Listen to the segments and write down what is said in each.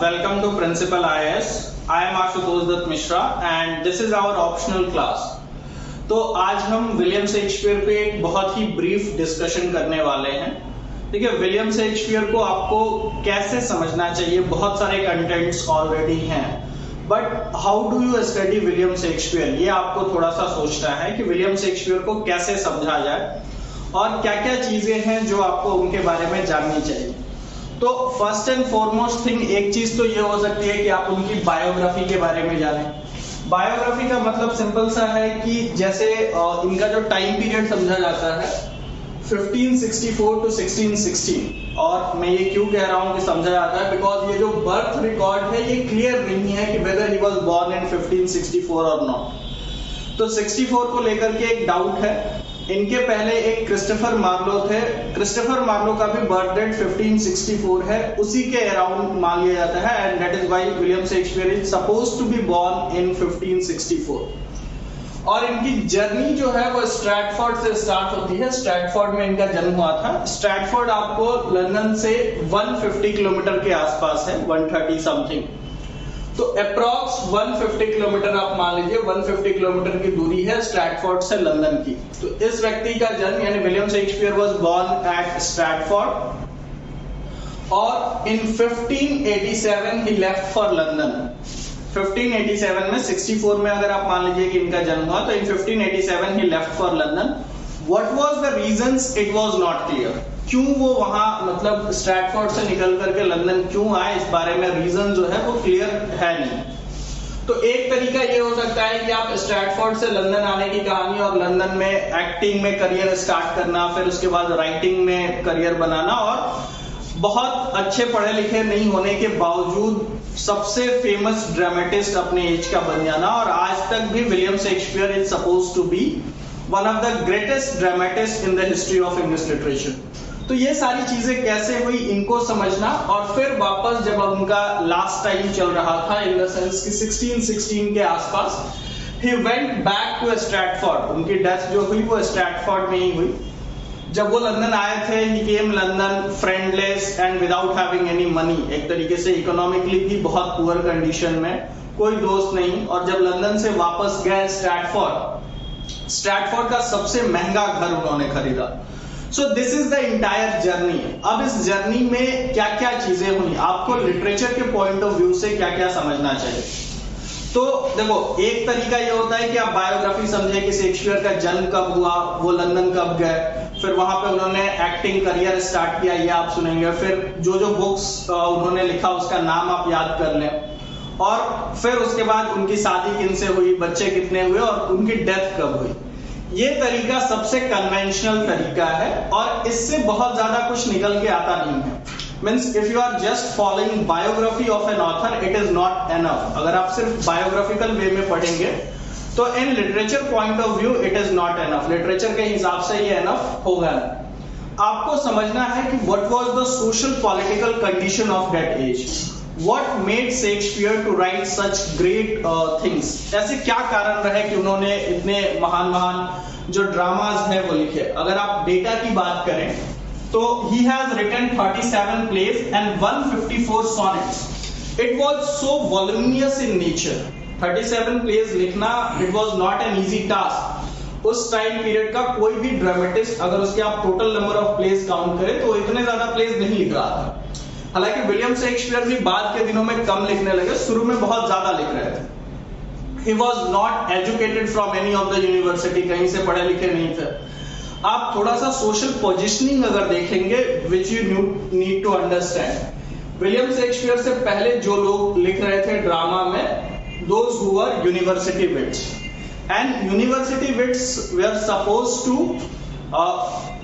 welcome to Principal IAS. I am Ashutosh Dutt Mishra and this is our optional class. तो आज हम William Shakespeare पे एक बहुत ही ब्रीफ डिस्कशन करने वाले हैं। देखिए, विलियम शेक्सपियर को आपको कैसे समझना चाहिए, बहुत सारे कंटेंट्स ऑलरेडी हैं, but how do you study William Shakespeare, ये आपको थोड़ा सा सोचना है कि विलियम शेक्सपियर को कैसे समझा जाए और क्या क्या चीजें हैं जो आपको उनके बारे में जाननी चाहिए। तो फर्स्ट एंड फॉरमोस्ट थिंग, एक चीज तो ये हो सकती है कि आप उनकी बायोग्राफी के बारे में जानें। बायोग्राफी का मतलब सिंपल सा है कि जैसे इनका जो टाइम पीरियड समझा जाता है 1564 टू 1616, और मैं ये क्यों कह रहा हूँ कि समझा जाता है, बिकॉज ये जो बर्थ रिकॉर्ड है ये क्लियर नहीं है कि whether he was born in 1564 और नॉट। तो 64 को लेकर के एक डाउट है। इनके पहले एक क्रिस्टोफर मार्लो थे, क्रिस्टोफर मार्लो का भी बर्थ डेट 1564 है, उसी के अराउंड मान लिया जाता है, and that is why William Shakespeare is supposed to be born in 1564। और इनकी जर्नी जो है वो स्ट्रैटफोर्ड से स्टार्ट होती है। स्ट्रैटफोर्ड में इनका जन्म हुआ था। स्ट्रैटफोर्ड आपको लंदन से 150 किलोमीटर के आसपास है, 130 समथिंग। तो अप्रॉक्स 150 किलोमीटर आप मान लीजिए, 150 किलोमीटर की दूरी है स्ट्रैटफोर्ड से लंदन की। तो इस व्यक्ति का जन्म यानी William Shakespeare was born at Stratford, और in 1587 he left for London. 1587 में 64 में अगर आप मान लीजिए कि इनका जन्म हुआ, तो in 1587 he left for London. What was the reasons, it was not clear. क्यों वो वहां मतलब स्ट्रैटफोर्ड से निकल करके लंदन क्यों आए, इस बारे में रीजन जो है वो क्लियर है नहीं। तो एक तरीका ये हो सकता है कि आप स्ट्रैटफोर्ड से लंदन आने की कहानी और लंदन में एक्टिंग में करियर स्टार्ट करना, फिर उसके बाद राइटिंग में करियर बनाना, और बहुत अच्छे पढ़े लिखे नहीं होने के बावजूद सबसे फेमस ड्रामेटिस्ट अपने एज का बन जाना। और आज तक भी William Shakespeare is supposed to be one of the greatest dramatist in the history of English literature. तो ये सारी चीजें कैसे हुई, इनको समझना, और फिर वापस जब उनका लास्ट टाइम चल रहा था, इन द सेंस कि 1616 के आसपास, he went back to Stratford. उनकी डेथ जो हुई वो स्ट्रैटफोर्ड में ही हुई। जब वो लंदन आए थे, he came London friendless and without having any money, एक तरीके से इकोनॉमिकली भी बहुत पुअर कंडीशन में, कोई दोस्त नहीं। और जब लंदन से वापस गए स्ट्रैटफोर्ड का सबसे महंगा घर उन्होंने खरीदा। So this is the entire journey. अब इस जर्नी में क्या क्या चीजें हुई, आपको लिटरेचर के पॉइंट ऑफ व्यू से क्या क्या समझना चाहिए। तो देखो, एक तरीका ये होता है कि आप बायोग्राफी समझे कि शेक्सपियर का जन्म कब हुआ, वो लंदन कब गए, फिर वहां पे उन्होंने एक्टिंग करियर स्टार्ट किया, ये आप सुनेंगे। फिर जो जो बुक्स उन्होंने लिखा उसका नाम आप याद कर लें, और फिर उसके बाद उनकी शादी किनसे हुई, बच्चे कितने हुए, और उनकी डेथ कब हुई। ये तरीका सबसे कन्वेंशनल तरीका है और इससे बहुत ज्यादा कुछ निकल के आता नहीं है। Means if you are just following biography of an author, it is not enough. अगर आप सिर्फ बायोग्राफिकल वे में पढ़ेंगे तो in literature point of view it is not enough. Literature के हिसाब से ये एनफ होगा नहीं। आपको समझना है कि what was the social political condition of that age, What made Shakespeare to write such great things? ऐसे क्या कारण रहे कि उन्होंने इतने महान महान जो ड्रामाज हैं वो लिखे। अगर आप डेटा की बात करें तो he has written 37 plays and 154 sonnets. It was so voluminous in nature. 37 plays लिखना it was not an easy task. उस टाइम पीरियड का कोई भी ड्रामेटिस्ट अगर उसके आप total number of place count करें तो इतने ज्यादा प्लेस नहीं लिख रहा था। हालांकि विलियम शेक्सपियर भी बाद के दिनों में कम लिखने लगे, शुरू में बहुत ज्यादा लिख रहे थे। He was not educated from any of the university, कहीं से पढ़े लिखे नहीं थे। आप थोड़ा सा सोशल पोजिशनिंग अगर देखेंगे, which you need to understand, William Shakespeare से पहले जो लोग लिख रहे थे ड्रामा में, those who were university wits, and university wits were supposed to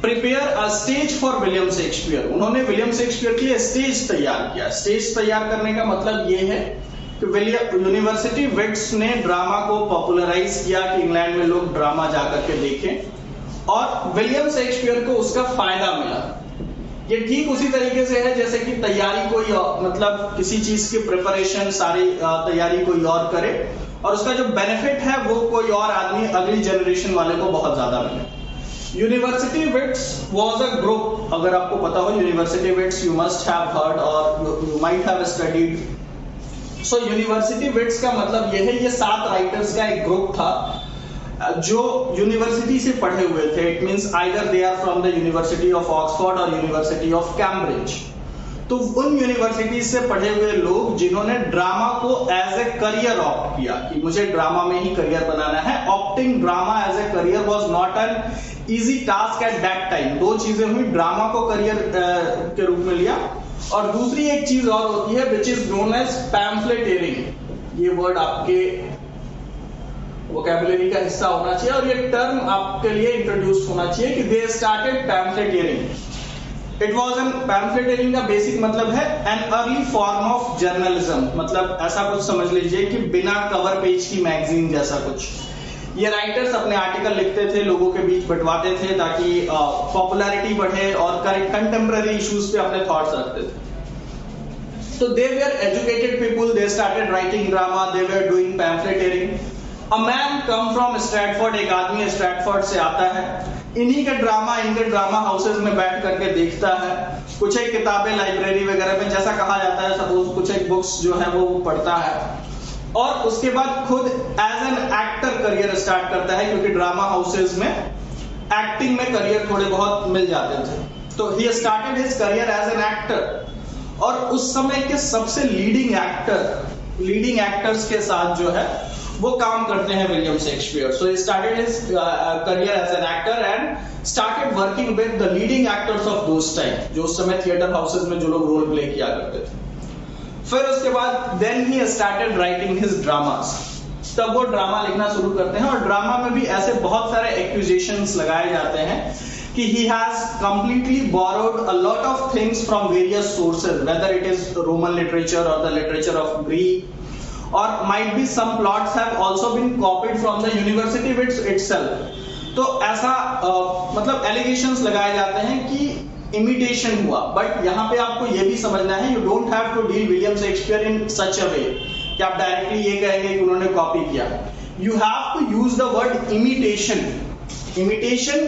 prepare a stage for William Shakespeare. उन्होंने विलियम शेक्सपियर के लिए स्टेज तैयार किया। स्टेज तैयार करने का मतलब ये है कि यूनिवर्सिटी विट्स ने ड्रामा को पॉपुलराइज किया कि इंग्लैंड में लोग ड्रामा जाकर के देखें, और विलियम शेक्सपियर को उसका फायदा मिला। ये ठीक उसी तरीके से है जैसे कि तैयारी कोई मतलब किसी चीज की प्रिपरेशन सारी तैयारी कोई और करे, और उसका जो बेनिफिट है वो कोई और आदमी अगली जनरेशन वाले को बहुत ज्यादा मिले। University wits was a group, अगर आपको पता हो university wits, you must have heard और you might have studied so university wits का मतलब यह है, ये 7 राइटर्स का एक ग्रुप था जो यूनिवर्सिटी से पढ़े हुए थे. It means either they are from the university of Oxford और यूनिवर्सिटी ऑफ कैम्ब्रिज. तो उन यूनिवर्सिटी से पढ़े हुए लोग जिन्होंने ड्रामा को एज ए करियर ऑप्ट किया कि मुझे ड्रामा में ही करियर बनाना है. Opting drama as a career was not an easy task at that time. 2 चीजें हुई, ड्रामा को करियर के रूप में लिया और दूसरी एक चीज और होती है विच इज नोन एज पैम्फलेटेरिंग. ये वर्ड आपके वोकैबुलरी का हिस्सा होना चाहिए और ये टर्म आपके लिए इंट्रोड्यूस होना चाहिए कि they started pamphleteering. It was an pamphleteering का बेसिक मतलब है an early form of journalism. मतलब ऐसा कुछ समझ लीजिए कि बिना कवर पेज की मैगजीन जैसा कुछ. ये राइटर्स अपने आर्टिकल लिखते थे, लोगों के बीच बंटवाते थे ताकि पॉपुलैरिटी बढ़े और कंटेम्पररी इश्यूज पे अपने थॉट्स रखते थे. So they were educated people, they started writing drama, they were doing pamphleteering. A man come from Stratford, एक आदमी स्ट्रैटफोर्ड से आता है, इन्हीं के ड्रामा इनके ड्रामा हाउसेज में बैठ करके देखता है, कुछ एक किताबें लाइब्रेरी वगैरह में जैसा कहा जाता है सपोज कुछ एक बुक्स जो है वो पढ़ता है और उसके बाद खुद as an actor career start करता है क्योंकि ड्रामा हाउसेज में एक्टिंग में करियर थोड़े बहुत मिल जाते थे. तो he started his career as an actor और उस समय के सबसे लीडिंग एक्टर्स के साथ जो है वो काम करते हैं William Shakespeare. So he started his career as an actor and started working with the leading actors of those time, जो उस समय थिएटर हाउसेज में जो लोग रोल प्ले किया करते थे. फिर उसके बाद then he started writing his dramas. तब वो ड्रामा लिखना शुरू करते हैं और ड्रामा में भी ऐसे बहुत सारे एक्यूजेशंस लगाए जाते हैं कि he has completely borrowed a lot of things from various sources, whether it is Roman literature or the literature of Greek, or might be some plots have also been copied from the university itself. तो ऐसा मतलब allegations लगाए जाते हैं कि imitation हुआ. But यहाँ पे आपको ये भी समझना है, you don't have to deal William Shakespeare in such a way कि आप डायरेक्टली ये कहेंगे कि उन्होंने कॉपी किया. You have to use the word imitation. Imitation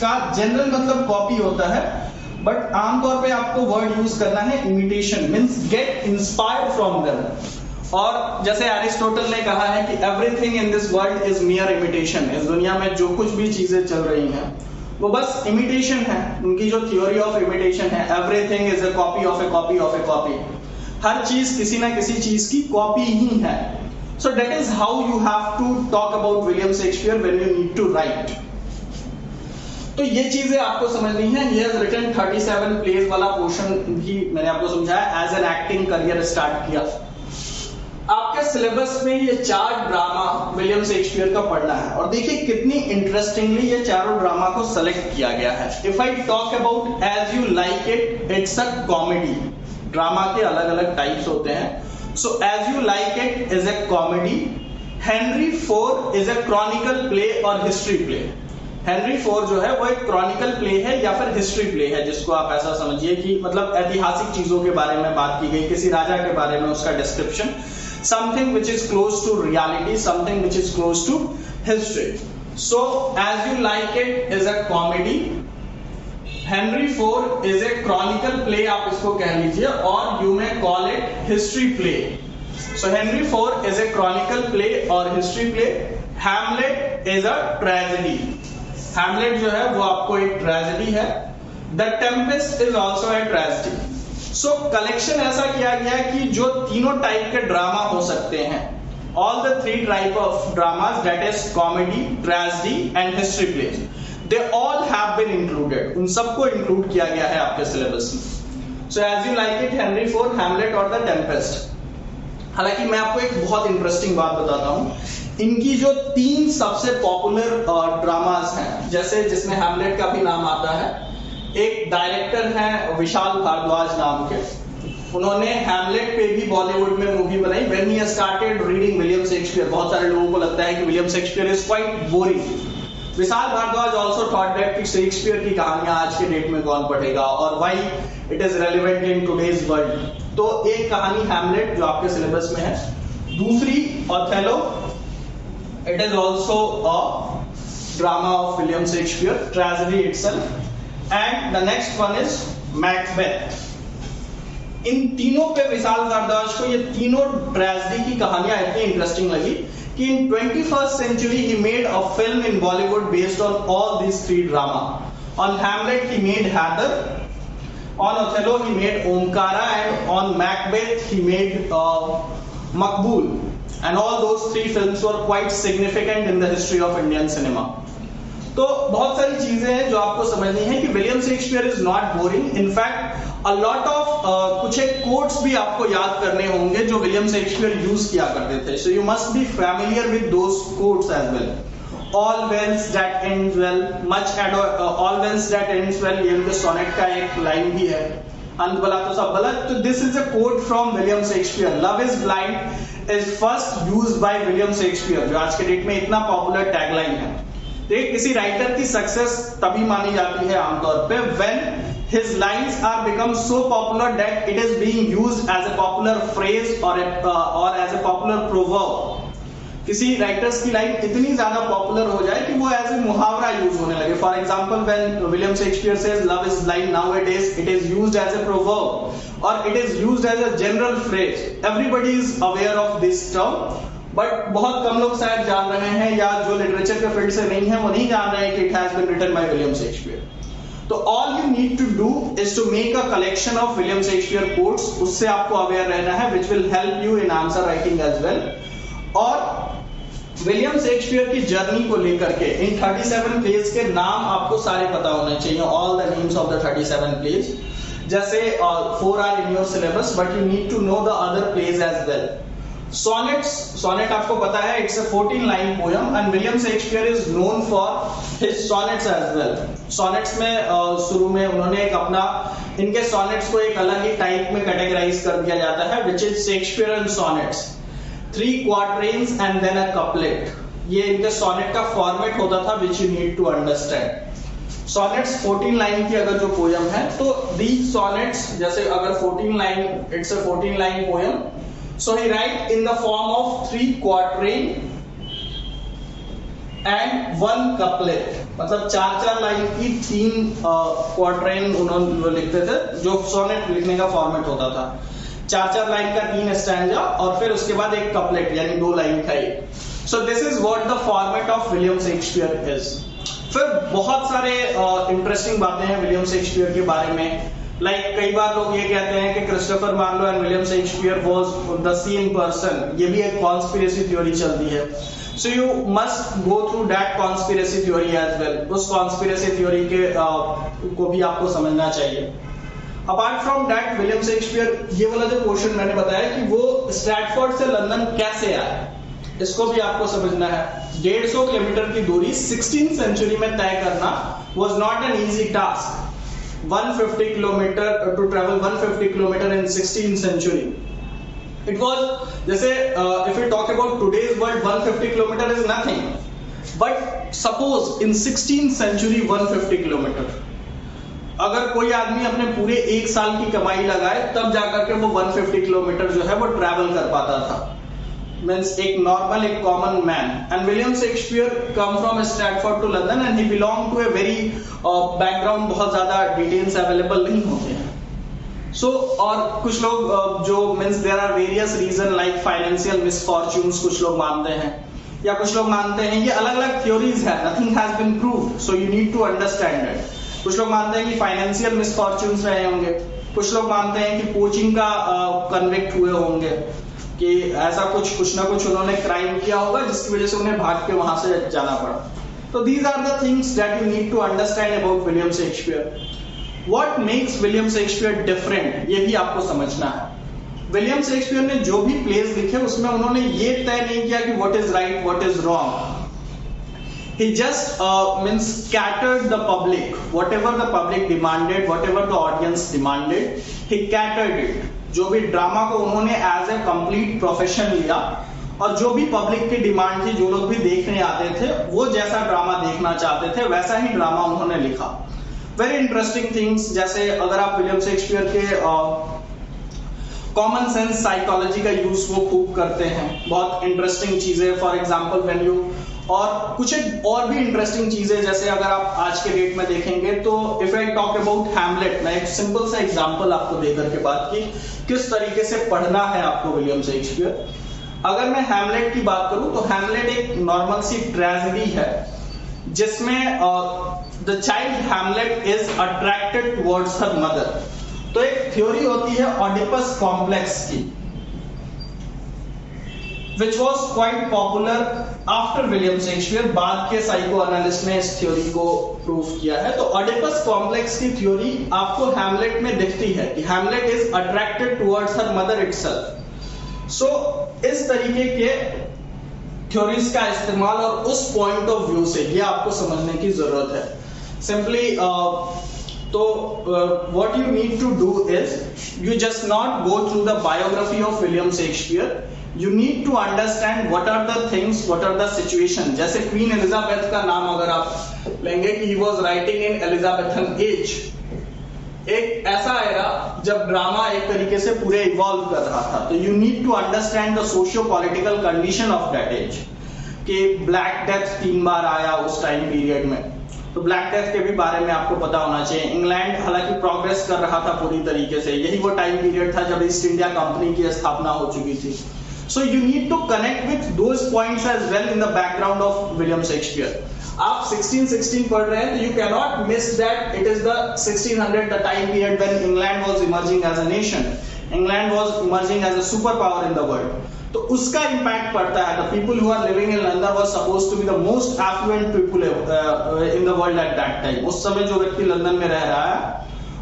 का जनरल मतलब कॉपी होता है बट आमतौर पे आपको वर्ड यूज करना है imitation, means get inspired from them. और जैसे एरिस्टोटल ने कहा है कि everything in this world is मियर imitation. इस दुनिया में जो कुछ भी चीजें चल रही हैं वो बस इमिटेशन है. उनकी जो थ्योरी ऑफ इमिटेशन है, everything is a copy of a copy of a copy. हर चीज किसी ना किसी चीज की कॉपी ही है. So that is how you have to talk about William Shakespeare when you need to write. तो ये चीजें आपको समझनी है. He has written 37 प्लेज वाला पोर्शन भी मैंने आपको समझाया. As an acting career start किया. आपके सिलेबस में ये 4 ड्रामा विलियम शेक्सपियर का पढ़ना है और देखिए कितनी इंटरेस्टिंगली ये चारों ड्रामा को सेलेक्ट किया गया है. If I talk about as you like it, it's a comedy. Drama के अलग अलग टाइप्स होते हैं. So as you like it is a comedy. Henry IV is a chronicle play और हिस्ट्री प्ले. हेनरी IV जो है वो एक क्रॉनिकल प्ले है या फिर हिस्ट्री प्ले है, जिसको आप ऐसा समझिए कि मतलब ऐतिहासिक चीजों के बारे में बात की गई, किसी राजा के बारे में उसका description, something which is close to reality, something which is close to history. So as you like it is a comedy. Henry IV is a chronicle play, आप इसको कह लीजिए, और you may call it history play. So Henry IV is a chronicle play और history play. Hamlet is a tragedy. Hamlet जो है वो आपको एक ट्रेजेडी है. The Tempest is also a tragedy. So collection ऐसा किया गया कि जो तीनों टाइप के ड्रामा हो सकते हैं, all the 3 type of dramas, that is comedy, tragedy and history plays, they all have been included. उन सबको इंक्लूड किया गया है आपके सिलेबस में. So as you like it, Henry IV, Hamlet और The Tempest. हालांकि मैं आपको एक बहुत इंटरेस्टिंग बात बताता हूँ. इनकी जो 3 सबसे पॉपुलर ड्रामास हैं, जैसे जिसमें हैमलेट का भी नाम आता है, एक डायरेक्टर हैं विशाल भारद्वाज नाम के, उन्होंने हैमलेट पे भी बॉलीवुड में मूवी बनाई. When he started reading William Shakespeare, बहुत सारे लोगों को लगता है कि William Shakespeare is quite boring. Vishal Bhardwaj also thought that कि शेक्सपियर की कहानियां आज के डेट में कौन पढ़ेगा और why it is relevant in today's world. तो एक कहानी हैमलेट जो आपके सिलेबस में है, दूसरी Othello, it is also a drama of William Shakespeare, tragedy itself. And the next one is Macbeth. इन तीनों पे विशाल भारद्वाज को ये तीनों ट्रेजेडी की कहानियां इतनी इंटरेस्टिंग लगी कि in 21st century he made a film in Bollywood based on all these three drama. On Hamlet he made Hather, on Othello he made Omkara, and on Macbeth he made Makbul. And all those three films were quite significant in the history of Indian cinema. तो बहुत सारी चीजें हैं जो आपको समझनी है कि William Shakespeare is not boring. In fact a lot of कुछ एक कोट्स भी आपको याद करने होंगे जो विलियम शेक्सपियर यूज किया करते थे. So you must be familiar with those quotes as well. All wells that ends well, much all wells that ends well, ये उनके सोनेट का एक लाइन भी है. अंत भला तो सब भला. तो this is a quote from William Shakespeare. Love is blind is first used by William Shakespeare, जो आज के डेट में इतना पॉपुलर टैगलाइन है. किसी राइटर की सक्सेस तभी मानी जाती है आमतौर पे when his lines are become so popular that it is being used as a popular phrase or as a popular proverb. किसी राइटर्स की लाइन इतनी ज्यादा पॉपुलर हो जाए कि वो एज ए मुहावरा यूज होने लगे. For example when William Shakespeare says love is blind, nowadays it is used as a proverb or it is used as a general phrase. Everybody is aware of this term, but बहुत कम लोग शायद जान रहे हैं या जो literature के field से नहीं है वो नहीं जान रहे हैं कि it has been written by William Shakespeare. तो all you need to do is to make a collection of William Shakespeare quotes. उससे आपको अवेयर रहना है which will help you in answer writing as well. और William Shakespeare की journey को लेकर के इन 37 प्लेस के नाम आपको सारे पता होने चाहिए. All the names of the 37 plays. जैसे 4 are in your syllabus but you need to know the other plays as well. Sonnet आपको पता है, it's a 14 line poem and William Shakespeare is known for his sonnets as well. Sonnets में शुरू में उन्होंने एक अपना, इनके सोनेट्स को एक अलग ही टाइप में कैटेगराइज कर दिया जाता है which is Shakespearean sonnets. 3 quatrains and then a couplet. ये इनके सोनेट का फॉर्मेट होता था which you need to understand. Sonnets 14 line की अगर जो पोयम है तो दीज सोनेट्स, जैसे अगर 14 line, it's a 14 line poem. So he write in the form of 3 quatrain and 1 couplet. मतलब 4 लाइन की 3 क्वार्ट्रेन उन्होंने लिखते थे, जो सोनेट लिखने का फॉर्मेट होता था. 4 लाइन का 3 स्टैंजा और फिर उसके बाद एक कपलेट यानी 2 लाइन का एक. So this is what the format of William Shakespeare is. फिर बहुत सारे इंटरेस्टिंग बातें हैं विलियम शेक्सपियर के बारे में. कई बार लोग ये कहते हैं कि Christopher Marlowe and William Shakespeare was the same person. ये भी एक कॉन्स्पिरेसी थ्योरी चलती है. So you must go through that conspiracy theory as well. उस कॉन्स्पिरेसी थ्योरी के को भी आपको समझना चाहिए. Apart from that William Shakespeare, ये वाला जो पोर्शन मैंने बताया कि वो स्ट्रैटफोर्ड से लंदन कैसे आए, इसको भी आपको समझना है. 150 किलोमीटर की दूरी 16th सेंचुरी में तय करना was not an easy task. 150 kilometer to travel 150 kilometer in 16th century. It was, जैसे if we talk about today's world, 150 kilometer is nothing. But suppose in 16th century 150 kilometer. अगर कोई आदमी अपने पूरे 1 साल की कमाई लगाए तब जाकर के वो 150 किलोमीटर जो है वो ट्रैवल कर पाता था. Means एक नॉर्मल, एक common man. And William Shakespeare come from Stratford to London and he belong to a very background. बहुत ज्यादा डिटेल्स अवेलेबल नहीं होते हैं. सो और कुछ लोग जो means there are various reason like financial misfortunes कुछ लोग मानते हैं, या कुछ लोग मानते हैं, ये अलग अलग थ्योरीज है, nothing has been proved, so you need to understand it. कुछ लोग मानते हैं कि फाइनेंशियल मिसफॉर्च्यून्स रहे होंगे. कुछ लोग मानते हैं कि पोचिंग का कन्विक्ट हुए होंगे, कि ऐसा कुछ ना कुछ उन्होंने क्राइम किया होगा जिसकी वजह से उन्हें भाग के वहां से जाना पड़ा. तो these are the things that you need to understand about William Shakespeare. What makes William Shakespeare different, ये भी आपको समझना है. विलियम शेक्सपियर ने जो भी प्लेस लिखे उसमें उन्होंने ये तय नहीं किया कि what is right, what is wrong. He just means scattered the public, whatever the public demanded, whatever the audience demanded, he catered it. जो भी ड्रामा को उन्होंने एज ए कंप्लीट प्रोफेशन लिया और जो भी पब्लिक की डिमांड थी, जो लोग भी देखने आते थे वो जैसा ड्रामा देखना चाहते थे वैसा ही ड्रामा उन्होंने लिखा. वेरी इंटरेस्टिंग थिंग्स, जैसे अगर आप विलियम शेक्सपियर के कॉमन सेंस साइकोलॉजी का यूज वो खूब करते हैं, बहुत इंटरेस्टिंग चीजें. फॉर एग्जांपल व्हेन यू और कुछ एक और भी इंटरेस्टिंग चीजें, जैसे अगर आप आज के डेट में देखेंगे तो if I talk about Hamlet, मैं एक सिंपल सा एग्जांपल आपको देकर के बात की किस तरीके से पढ़ना है आपको विलियम शेक्सपियर। अगर मैं हैमलेट की बात करूं तो हैमलेट एक नॉर्मल सी ट्रेजेडी है जिसमें the child Hamlet is attracted towards her mother. तो एक थ्योरी होती है ऑडिपस कॉम्प्लेक्स की, which was quite popular after William Shakespeare. बाद के साइको एनालिस्ट ने इस थ्योरी को प्रूव किया है। तो ऑडिपस कॉम्प्लेक्स की थ्योरी आपको हैमलेट में दिखती है कि Hamlet is attracted towards her mother itself. So इस तरीके के थ्योरीज का इस्तेमाल और उस पॉइंट ऑफ व्यू से ये आपको समझने की जरूरत है। Simply what you need to do is you just not go through the biography of William Shakespeare. You need to understand what are the things, what are the situation. जैसे queen Elizabeth का नाम अगर आप लेंगे कि he was writing in Elizabethan age, एक ऐसा era जब ड्रामा एक तरीके से पूरे इवॉल्व कर रहा था। तो you need to understand the socio-political condition of that age कि ब्लैक डेथ 3 बार आया उस टाइम पीरियड में, तो ब्लैक डेथ के भी बारे में आपको पता होना चाहिए। इंग्लैंड हालांकि प्रोग्रेस कर रहा था पूरी तरीके से, यही वो टाइम पीरियड था जब ईस्ट इंडिया कंपनी की स्थापना हो चुकी थी। So you need to connect with those points as well in the background of William Shakespeare. आप 1616 पढ़ रहे हैं तो you can not miss that it is the 1600, the time period when England was emerging as a nation, England was emerging as a super power in the world. तो उसका impact पड़ता है। The people who are living in London was supposed to B the most affluent people in the world at that time. उस समय जो व्यक्ति London में रह रहा है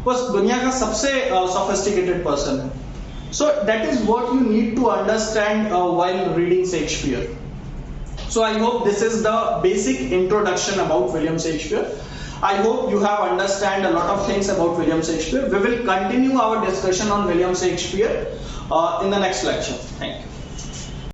वो दुनिया का सबसे सोफिस्टिकेटेड पर्सन है। So that is what you need to understand while reading Shakespeare. So I hope this is the basic introduction about William Shakespeare. I hope you have understand a lot of things about William Shakespeare. We will continue our discussion on William Shakespeare in the next lecture. Thank you.